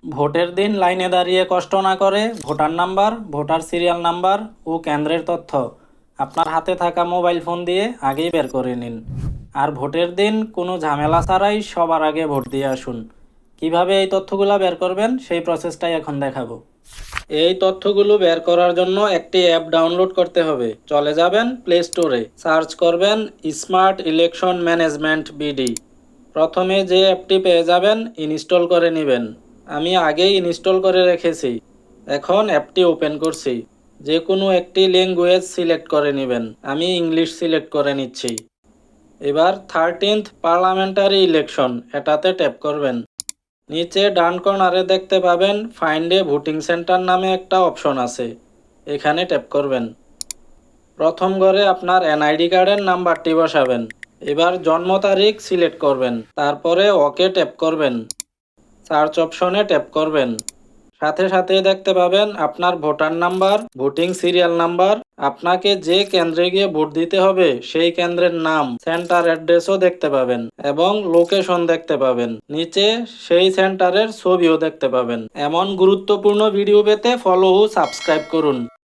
ভোটের দিন লাইনে দাঁড়িয়ে কষ্ট না করে voter number, voter serial number ও কেন্দ্রের তথ্য আপনার হাতে থাকা মোবাইল ফোন দিয়ে আগেই বের করে নিন। আর ভোটের দিন কোনো ঝামেলা ছাড়াই সবার আগে ভোট দিয়ে আসুন। কিভাবে এই তথ্যগুলো বের করবেন সেই প্রসেসটাই এখন দেখাবো। এই তথ্যগুলো বের করার জন্য একটি অ্যাপ ডাউনলোড করতে হবে। চলে যাবেন প্লে স্টোরে, সার্চ করবেন স্মার্ট ইলেকশন ম্যানেজমেন্ট বিডি। প্রথমে যে অ্যাপটি পেয়ে যাবেন ইনস্টল করে নেবেন। আমি আগেই ইনস্টল করে রেখেছি। এখন অ্যাপটি ওপেন করছি। যে কোনো একটি ল্যাঙ্গুয়েজ সিলেক্ট করে নেবেন। আমি ইংলিশ সিলেক্ট করে নিচ্ছি। এবার 13th পার্লামেন্টারি ইলেকশন এটাতে ট্যাপ করবেন। নিচে ডান কর্নারে দেখতে পাবেন ফাইন্ড এ ভোটিং সেন্টার নামে একটা অপশন আছে, এখানে ট্যাপ করবেন। প্রথম ঘরে আপনার এনআইডি কার্ডের নাম্বারটি বসাবেন। এবার জন্ম তারিখ সিলেক্ট করবেন, তারপরে ওকে ট্যাপ করবেন। সার্চ অপশনে ট্যাপ করবেন। সাথে সাথে দেখতে পাবেন আপনার voter number, voting serial number, আপনাকে যে কেন্দ্রে গিয়ে ভোট দিতে হবে সেই কেন্দ্রের নাম, সেন্টার অ্যাড্রেসও দেখতে পাবেন এবং লোকেশন দেখতে পাবেন। নিচে সেই সেন্টারের ছবিও দেখতে পাবেন। এমন গুরুত্বপূর্ণ ভিডিও পেতে ফলো ও সাবস্ক্রাইব করুন।